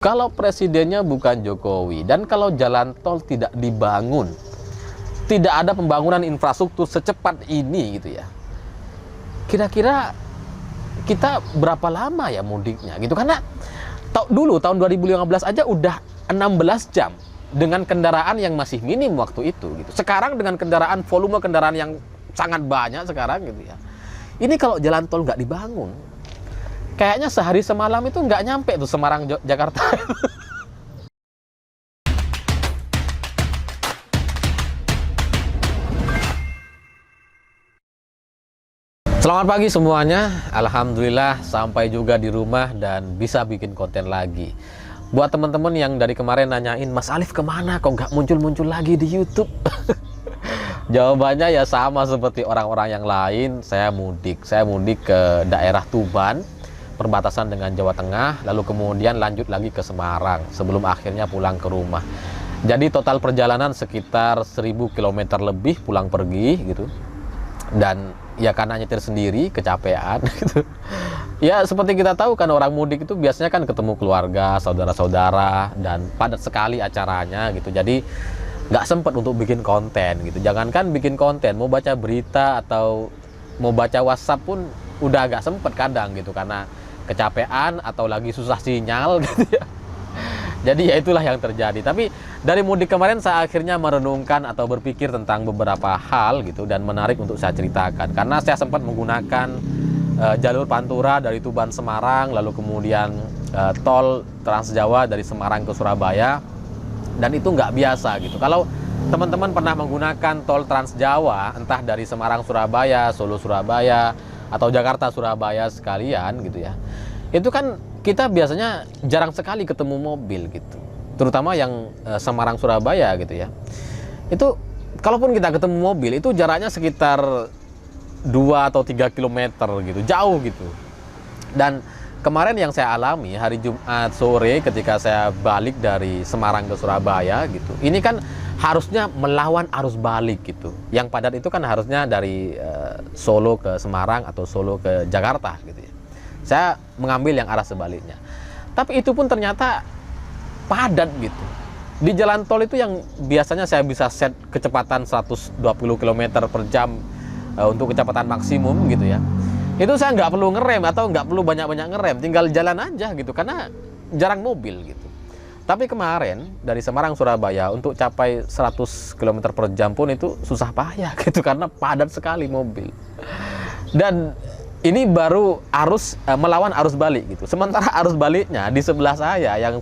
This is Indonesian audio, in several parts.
Kalau presidennya bukan Jokowi dan kalau jalan tol tidak dibangun, tidak ada pembangunan infrastruktur secepat ini gitu ya. Kira-kira kita berapa lama ya mudiknya gitu, karena dulu tahun 2015 aja udah 16 jam dengan kendaraan yang masih minim waktu itu gitu. Sekarang dengan volume kendaraan yang sangat banyak sekarang gitu ya. Ini kalau jalan tol nggak dibangun, kayaknya sehari semalam itu nggak nyampe tuh Semarang Jakarta. Selamat pagi semuanya. Alhamdulillah sampai juga di rumah dan bisa bikin konten lagi. Buat teman-teman yang dari kemarin nanyain, Mas Alif kemana kok nggak muncul-muncul lagi di YouTube? Jawabannya ya sama seperti orang-orang yang lain. Saya mudik ke daerah Tuban, perbatasan dengan Jawa Tengah, lalu kemudian lanjut lagi ke Semarang sebelum akhirnya pulang ke rumah. Jadi total perjalanan sekitar 1000 km lebih pulang pergi gitu. Dan ya karena nyetir sendiri kecapean gitu. Ya seperti kita tahu kan, orang mudik itu biasanya kan ketemu keluarga, saudara-saudara, dan padat sekali acaranya gitu. Jadi nggak sempet untuk bikin konten gitu. Jangankan bikin konten, mau baca berita atau mau baca WhatsApp pun udah agak sempet kadang gitu, karena kecapean atau lagi susah sinyal gitu ya. Jadi ya itulah yang terjadi. Tapi dari mudik kemarin saya akhirnya merenungkan atau berpikir tentang beberapa hal gitu, dan menarik untuk saya ceritakan. Karena saya sempat menggunakan jalur Pantura dari Tuban Semarang, lalu kemudian tol Trans Jawa dari Semarang ke Surabaya. Dan itu nggak biasa gitu. Kalau teman-teman pernah menggunakan tol Trans Jawa, entah dari Semarang Surabaya, Solo Surabaya, atau Jakarta Surabaya sekalian gitu ya, itu kan kita biasanya jarang sekali ketemu mobil gitu, terutama yang Semarang Surabaya gitu ya. Itu kalaupun kita ketemu mobil, itu jaraknya sekitar 2 atau 3 km gitu, jauh gitu. Dan kemarin yang saya alami hari Jumat sore ketika saya balik dari Semarang ke Surabaya gitu, ini kan harusnya melawan arus balik gitu. Yang padat itu kan harusnya dari Solo ke Semarang atau Solo ke Jakarta gitu ya. Saya mengambil yang arah sebaliknya. Tapi itu pun ternyata padat gitu. Di jalan tol itu yang biasanya saya bisa set kecepatan 120 km per jam untuk kecepatan maksimum gitu ya. Itu saya nggak perlu ngerem atau nggak perlu banyak-banyak ngerem, tinggal jalan aja gitu, karena jarang mobil gitu. Tapi kemarin dari Semarang Surabaya untuk capai 100 km per jam pun itu susah payah gitu, karena padat sekali mobil. Dan ini baru melawan arus balik gitu. Sementara arus baliknya di sebelah saya yang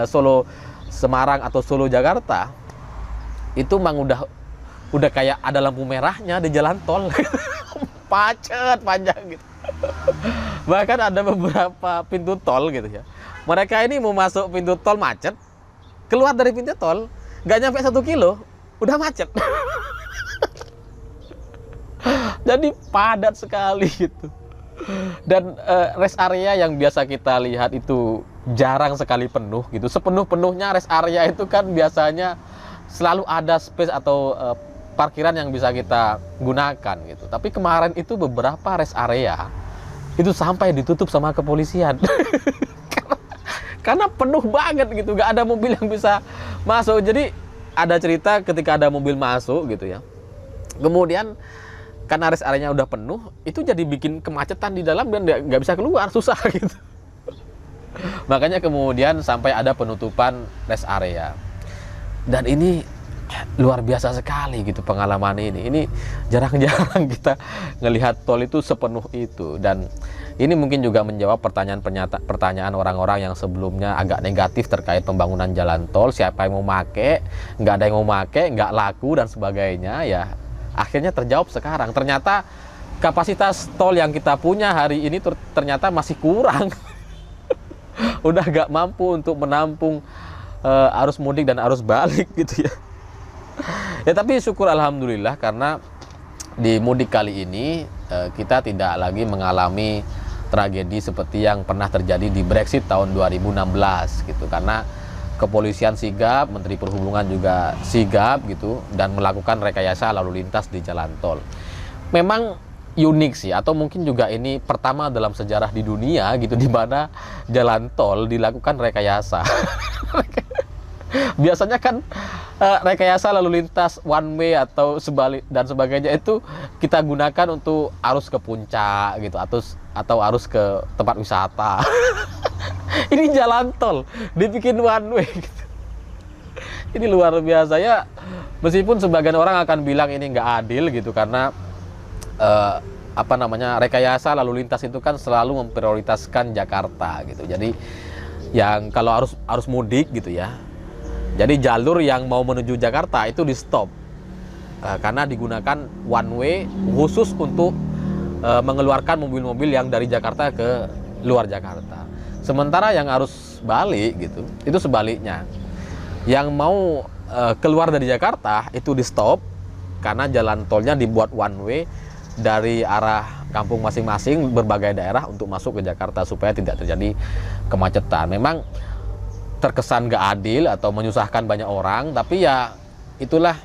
Solo Semarang atau Solo Jakarta itu memang udah kayak ada lampu merahnya di jalan tol. Macet panjang gitu. Bahkan ada beberapa pintu tol gitu ya, mereka ini mau masuk pintu tol macet, keluar dari pintu tol nggak nyampe 1 kilo udah macet. Jadi padat sekali gitu. Dan rest area yang biasa kita lihat itu jarang sekali penuh gitu. Sepenuh-penuhnya rest area itu kan biasanya selalu ada space atau parkiran yang bisa kita gunakan gitu. Tapi kemarin itu beberapa rest area itu sampai ditutup sama kepolisian. Karena penuh banget gitu, nggak ada mobil yang bisa masuk. Jadi ada cerita ketika ada mobil masuk gitu ya, kemudian karena rest area-nya udah penuh, itu jadi bikin kemacetan di dalam dan nggak bisa keluar, susah gitu. Makanya kemudian sampai ada penutupan rest area. Dan ini luar biasa sekali gitu pengalaman ini. Ini jarang-jarang kita ngelihat tol itu sepenuh itu. Dan ini mungkin juga menjawab pertanyaan orang-orang yang sebelumnya agak negatif terkait pembangunan jalan tol. Siapa yang mau make, nggak ada yang mau make, nggak laku dan sebagainya ya. Akhirnya terjawab sekarang. Ternyata kapasitas tol yang kita punya hari ini ternyata masih kurang. Udah nggak mampu untuk menampung arus mudik dan arus balik gitu ya. Ya tapi syukur alhamdulillah, karena di mudik kali ini kita tidak lagi mengalami tragedi seperti yang pernah terjadi di Brexit tahun 2016 gitu. Karena kepolisian sigap, Menteri Perhubungan juga sigap gitu, dan melakukan rekayasa lalu lintas di jalan tol. Memang unik sih, atau mungkin juga ini pertama dalam sejarah di dunia gitu, di mana jalan tol dilakukan rekayasa. Biasanya kan rekayasa lalu lintas one way atau sebalik dan sebagainya itu kita gunakan untuk arus ke puncak gitu, atau arus ke tempat wisata. Ini jalan tol dibikin one way gitu. Ini luar biasa ya, meskipun sebagian orang akan bilang ini nggak adil gitu, karena rekayasa lalu lintas itu kan selalu memprioritaskan Jakarta gitu. Jadi yang kalau arus mudik gitu ya, jadi jalur yang mau menuju Jakarta itu di stop karena digunakan one way khusus untuk mengeluarkan mobil-mobil yang dari Jakarta ke luar Jakarta. Sementara yang arus balik gitu, itu sebaliknya. Yang mau keluar dari Jakarta itu di stop karena jalan tolnya dibuat one way dari arah kampung masing-masing berbagai daerah untuk masuk ke Jakarta supaya tidak terjadi kemacetan. Memang terkesan gak adil atau menyusahkan banyak orang, tapi ya itulah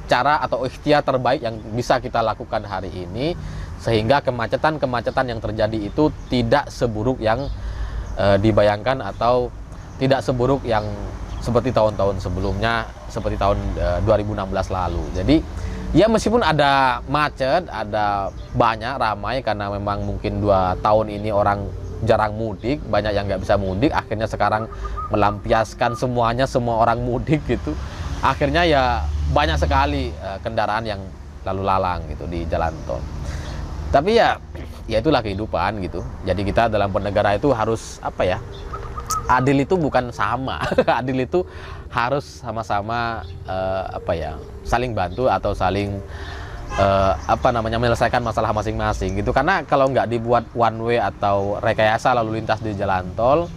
cara atau ikhtiar terbaik yang bisa kita lakukan hari ini, sehingga kemacetan-kemacetan yang terjadi itu tidak seburuk yang dibayangkan, atau tidak seburuk yang seperti tahun-tahun sebelumnya, seperti tahun 2016 lalu. Jadi ya meskipun ada macet, ada banyak ramai karena memang mungkin 2 tahun ini orang jarang mudik, banyak yang nggak bisa mudik, akhirnya sekarang melampiaskan semuanya, semua orang mudik gitu. Akhirnya ya banyak sekali kendaraan yang lalu lalang gitu di jalan tol. Tapi ya itulah kehidupan gitu. Jadi kita dalam bernegara itu harus adil itu bukan sama. Adil itu harus sama-sama saling bantu atau saling menyelesaikan masalah masing-masing gitu. Karena kalau nggak dibuat one way atau rekayasa lalu lintas di jalan tol,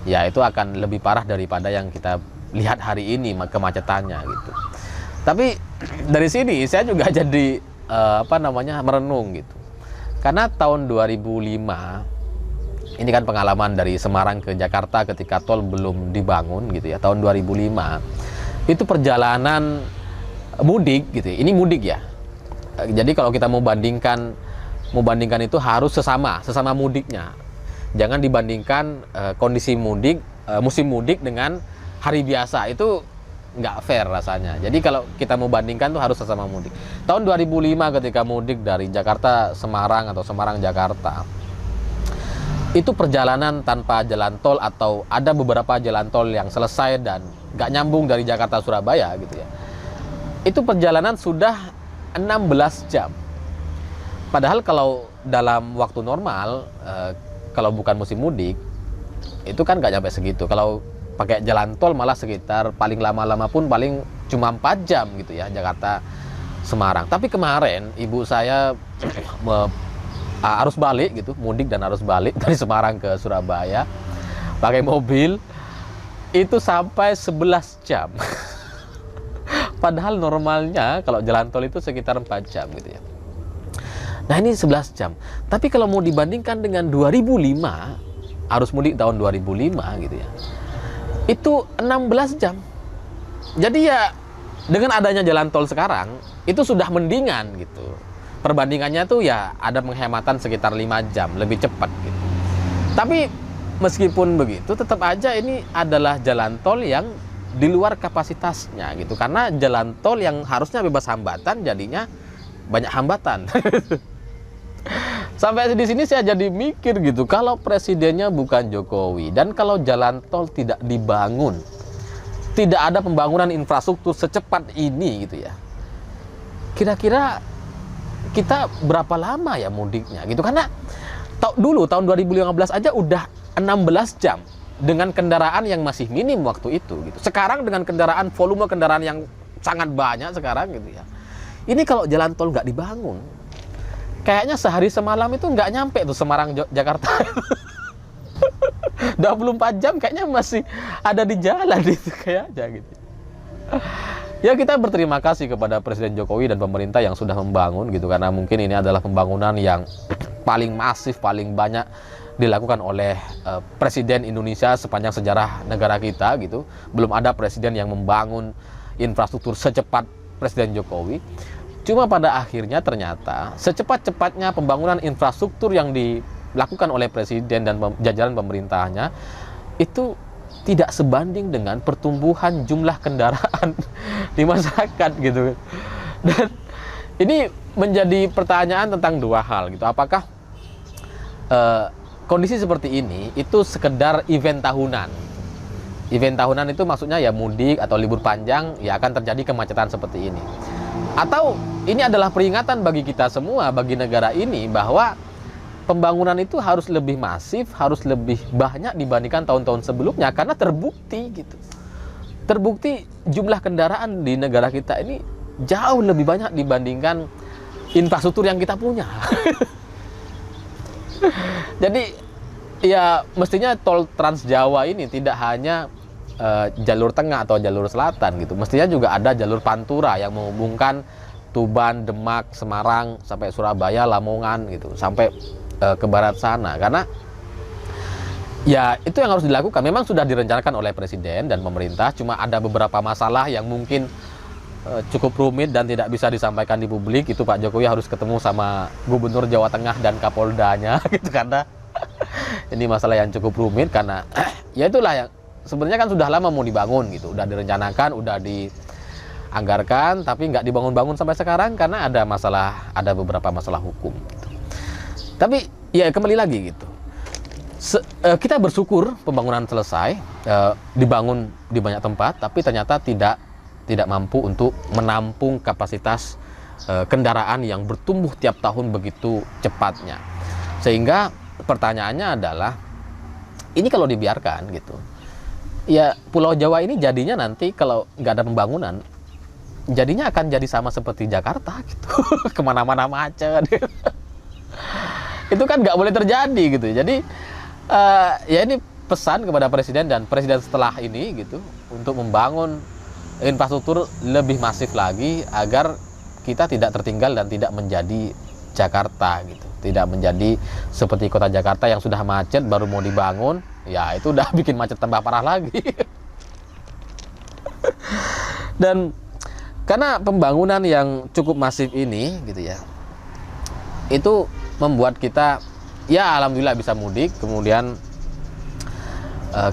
ya itu akan lebih parah daripada yang kita lihat hari ini kemacetannya gitu. Tapi dari sini saya juga jadi merenung gitu. Karena tahun 2005 ini kan pengalaman dari Semarang ke Jakarta ketika tol belum dibangun gitu ya. Tahun 2005 itu perjalanan mudik gitu. Ini mudik ya. Jadi kalau kita mau bandingkan itu harus sesama mudiknya. Jangan dibandingkan kondisi mudik musim mudik dengan hari biasa, itu nggak fair rasanya. Jadi kalau kita mau bandingkan tuh harus sesama mudik. Tahun 2005 ketika mudik dari Jakarta Semarang atau Semarang Jakarta, itu perjalanan tanpa jalan tol, atau ada beberapa jalan tol yang selesai dan nggak nyambung dari Jakarta Surabaya gitu ya. Itu perjalanan sudah 16 jam. Padahal kalau dalam waktu normal, kalau bukan musim mudik, itu kan nggak nyampe segitu. Kalau pakai jalan tol malah sekitar paling lama-lama pun paling cuma 4 jam gitu ya, Jakarta Semarang. Tapi kemarin ibu saya arus balik gitu, mudik dan arus balik dari Semarang ke Surabaya pakai mobil, itu sampai 11 jam. Padahal normalnya kalau jalan tol itu sekitar 4 jam gitu ya. Nah ini 11 jam. Tapi kalau mau dibandingkan dengan 2005, arus mudik tahun 2005 gitu ya, itu 16 jam. Jadi ya dengan adanya jalan tol sekarang, itu sudah mendingan gitu. Perbandingannya tuh ya ada penghematan sekitar 5 jam, lebih cepat gitu. Tapi meskipun begitu, tetap aja ini adalah jalan tol yang di luar kapasitasnya gitu, karena jalan tol yang harusnya bebas hambatan jadinya banyak hambatan. Sampai di sini saya jadi mikir gitu, kalau presidennya bukan Jokowi dan kalau jalan tol tidak dibangun, tidak ada pembangunan infrastruktur secepat ini gitu ya, kira-kira kita berapa lama ya mudiknya gitu. Karena dulu tahun 2015 aja udah 16 jam dengan kendaraan yang masih minim waktu itu gitu. Sekarang dengan volume kendaraan yang sangat banyak sekarang gitu ya. Ini kalau jalan tol nggak dibangun, kayaknya sehari semalam itu nggak nyampe tuh Semarang Jakarta. 24 jam kayaknya masih ada di jalan itu kayaknya gitu. Ya kita berterima kasih kepada Presiden Jokowi dan pemerintah yang sudah membangun gitu, karena mungkin ini adalah pembangunan yang paling masif, paling banyak dilakukan oleh Presiden Indonesia sepanjang sejarah negara kita gitu. Belum ada presiden yang membangun infrastruktur secepat Presiden Jokowi. Cuma pada akhirnya ternyata secepat-cepatnya pembangunan infrastruktur yang dilakukan oleh Presiden dan jajaran pemerintahnya itu tidak sebanding dengan pertumbuhan jumlah kendaraan di masyarakat gitu. Dan ini menjadi pertanyaan tentang dua hal gitu. Apakah kondisi seperti ini itu sekedar event tahunan? Event tahunan itu maksudnya ya mudik atau libur panjang, ya akan terjadi kemacetan seperti ini. Atau ini adalah peringatan bagi kita semua, bagi negara ini, bahwa pembangunan itu harus lebih masif, harus lebih banyak dibandingkan tahun-tahun sebelumnya, karena terbukti gitu. Terbukti jumlah kendaraan di negara kita ini jauh lebih banyak dibandingkan infrastruktur yang kita punya. Jadi ya mestinya tol Trans Jawa ini tidak hanya jalur tengah atau jalur selatan gitu. Mestinya juga ada jalur Pantura yang menghubungkan Tuban, Demak, Semarang sampai Surabaya, Lamongan gitu, sampai ke barat sana. Karena ya itu yang harus dilakukan. Memang sudah direncanakan oleh Presiden dan pemerintah, cuma ada beberapa masalah yang mungkin cukup rumit dan tidak bisa disampaikan di publik. Itu Pak Jokowi harus ketemu sama Gubernur Jawa Tengah dan Kapoldanya gitu, karena ini masalah yang cukup rumit. Karena ya itulah yang sebenarnya kan sudah lama mau dibangun gitu, udah direncanakan, udah dianggarkan, tapi nggak dibangun-bangun sampai sekarang karena ada beberapa masalah hukum gitu. Tapi ya kembali lagi gitu, kita bersyukur pembangunan selesai, dibangun di banyak tempat, tapi ternyata tidak mampu untuk menampung kapasitas kendaraan yang bertumbuh tiap tahun begitu cepatnya. Sehingga pertanyaannya adalah, ini kalau dibiarkan gitu, ya Pulau Jawa ini jadinya nanti kalau nggak ada pembangunan, jadinya akan jadi sama seperti Jakarta gitu. Kemana-mana macet. Itu kan nggak boleh terjadi gitu. Jadi ya ini pesan kepada Presiden dan Presiden setelah ini gitu, untuk membangun infrastruktur lebih masif lagi agar kita tidak tertinggal dan tidak menjadi Jakarta gitu, tidak menjadi seperti kota Jakarta yang sudah macet baru mau dibangun, ya itu udah bikin macet tambah parah lagi. Dan karena pembangunan yang cukup masif ini gitu ya, itu membuat kita ya alhamdulillah bisa mudik. Kemudian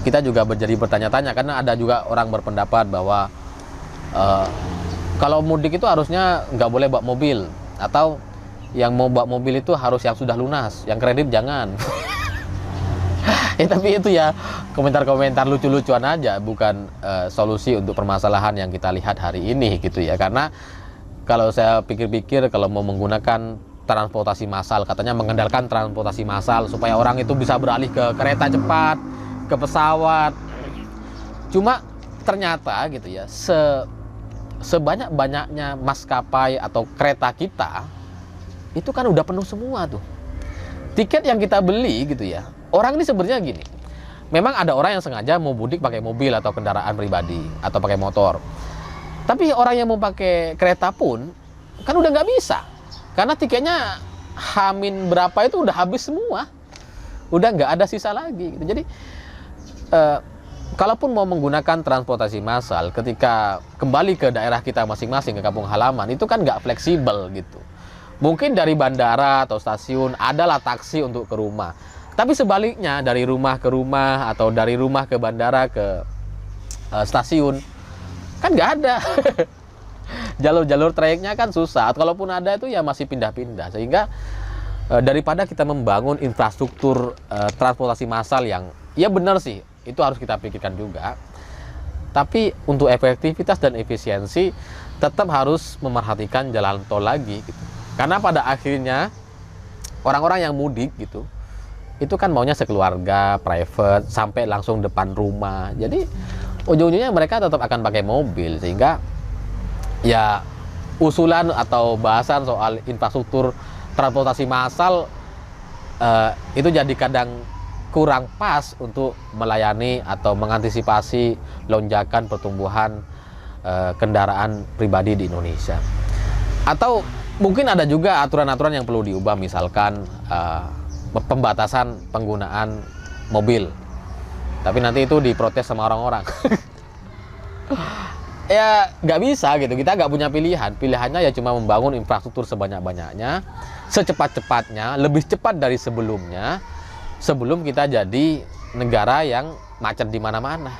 kita juga menjadi bertanya-tanya, karena ada juga orang berpendapat bahwa kalau mudik itu harusnya nggak boleh bawa mobil, atau yang mau bawa mobil itu harus yang sudah lunas, yang kredit jangan. Ya tapi itu ya komentar-komentar lucu-lucuan aja, bukan solusi untuk permasalahan yang kita lihat hari ini gitu ya. Karena kalau saya pikir-pikir, kalau mau menggunakan transportasi massal, katanya mengandalkan transportasi massal supaya orang itu bisa beralih ke kereta cepat, ke pesawat. Cuma ternyata gitu ya, sebanyak-banyaknya maskapai atau kereta kita itu kan udah penuh semua tuh. Tiket yang kita beli gitu ya, orang ini sebenarnya gini, memang ada orang yang sengaja mau mudik pakai mobil atau kendaraan pribadi atau pakai motor. Tapi orang yang mau pakai kereta pun kan udah nggak bisa, karena tiketnya hamin berapa itu udah habis semua, udah nggak ada sisa lagi gitu. Jadi kalaupun mau menggunakan transportasi massal, ketika kembali ke daerah kita masing-masing, ke kampung halaman, itu kan nggak fleksibel gitu. Mungkin dari bandara atau stasiun adalah taksi untuk ke rumah, tapi sebaliknya dari rumah ke rumah atau dari rumah ke bandara ke stasiun kan nggak ada. Jalur-jalur trayeknya kan susah, kalaupun ada itu ya masih pindah-pindah. Sehingga daripada kita membangun infrastruktur transportasi massal yang ya benar sih, itu harus kita pikirkan juga, tapi untuk efektivitas dan efisiensi tetap harus memerhatikan jalan tol lagi gitu. Karena pada akhirnya orang-orang yang mudik gitu, itu kan maunya sekeluarga, private, sampai langsung depan rumah. Jadi ujung-ujungnya mereka tetap akan pakai mobil. Sehingga ya usulan atau bahasan soal infrastruktur transportasi massal itu jadi kadang kurang pas untuk melayani atau mengantisipasi lonjakan pertumbuhan kendaraan pribadi di Indonesia. Atau mungkin ada juga aturan-aturan yang perlu diubah, misalkan pembatasan penggunaan mobil. Tapi nanti itu diprotes sama orang-orang. ya nggak bisa gitu, kita nggak punya pilihan. Pilihannya ya cuma membangun infrastruktur sebanyak-banyaknya, secepat-cepatnya, lebih cepat dari sebelumnya, sebelum kita jadi negara yang macet di mana-mana.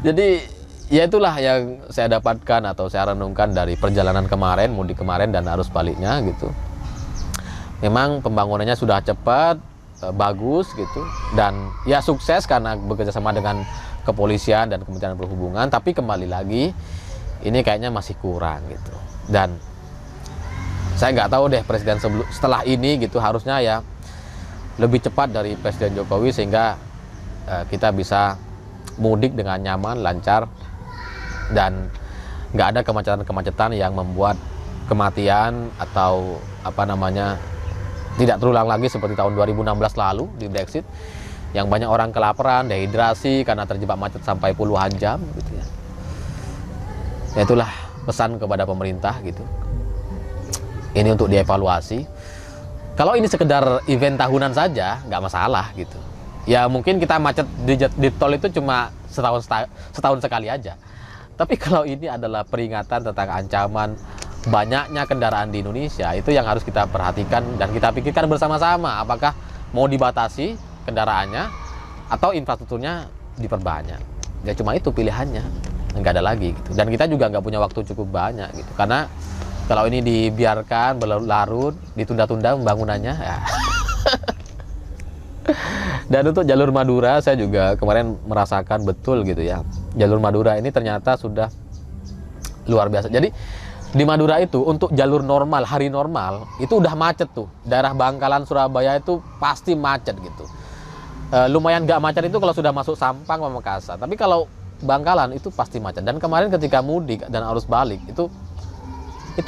Jadi ya itulah yang saya dapatkan atau saya renungkan dari perjalanan kemarin, mudik kemarin dan arus baliknya gitu. Memang pembangunannya sudah cepat, bagus gitu, dan ya sukses karena bekerja sama dengan kepolisian dan Kementerian Perhubungan. Tapi kembali lagi ini kayaknya masih kurang gitu, dan saya nggak tahu deh presiden setelah ini gitu harusnya ya lebih cepat dari Presiden Jokowi sehingga kita bisa mudik dengan nyaman, lancar, dan nggak ada kemacetan-kemacetan yang membuat kematian atau apa namanya tidak terulang lagi seperti tahun 2016 lalu di Brexit, yang banyak orang kelaparan, dehidrasi karena terjebak macet sampai puluhan jam gitu ya. Ya itulah pesan kepada pemerintah gitu. Ini untuk dievaluasi. Kalau ini sekedar event tahunan saja nggak masalah gitu. Ya mungkin kita macet di tol itu cuma setahun sekali aja. Tapi kalau ini adalah peringatan tentang ancaman banyaknya kendaraan di Indonesia, itu yang harus kita perhatikan dan kita pikirkan bersama-sama. Apakah mau dibatasi kendaraannya atau infrastrukturnya diperbanyak? Ya cuma itu pilihannya, nggak ada lagi gitu. Dan kita juga nggak punya waktu cukup banyak gitu, karena kalau ini dibiarkan berlarut-larut, ditunda-tunda pembangunannya ya. Dan untuk jalur Madura saya juga kemarin merasakan betul gitu ya. Jalur Madura ini ternyata sudah luar biasa. Jadi di Madura itu untuk jalur normal, hari normal itu udah macet tuh. Daerah Bangkalan, Surabaya itu pasti macet gitu. Lumayan gak macet itu kalau sudah masuk Sampang, Pamekasan. Tapi kalau Bangkalan itu pasti macet. Dan kemarin ketika mudik dan arus balik itu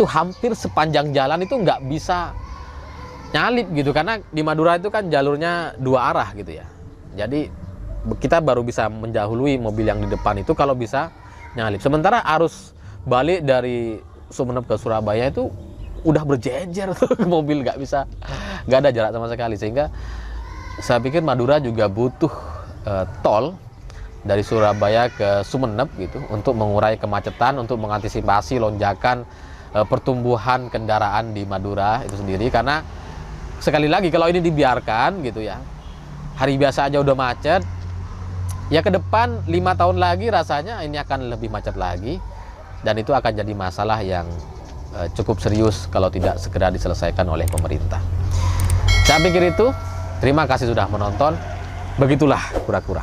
hampir sepanjang jalan itu nggak bisa nyalip gitu, karena di Madura itu kan jalurnya dua arah gitu ya. Jadi kita baru bisa mendahului mobil yang di depan itu kalau bisa nyalip. Sementara arus balik dari Sumeneb ke Surabaya itu udah berjejer tuh mobil, nggak ada jarak sama sekali. Sehingga saya pikir Madura juga butuh tol dari Surabaya ke Sumeneb gitu untuk mengurai kemacetan, untuk mengantisipasi lonjakan pertumbuhan kendaraan di Madura itu sendiri. Karena sekali lagi kalau ini dibiarkan gitu ya, hari biasa aja udah macet, ya ke depan 5 tahun lagi rasanya ini akan lebih macet lagi, dan itu akan jadi masalah yang cukup serius kalau tidak segera diselesaikan oleh pemerintah. Saya pikir itu. Terima kasih sudah menonton. Begitulah kura-kura.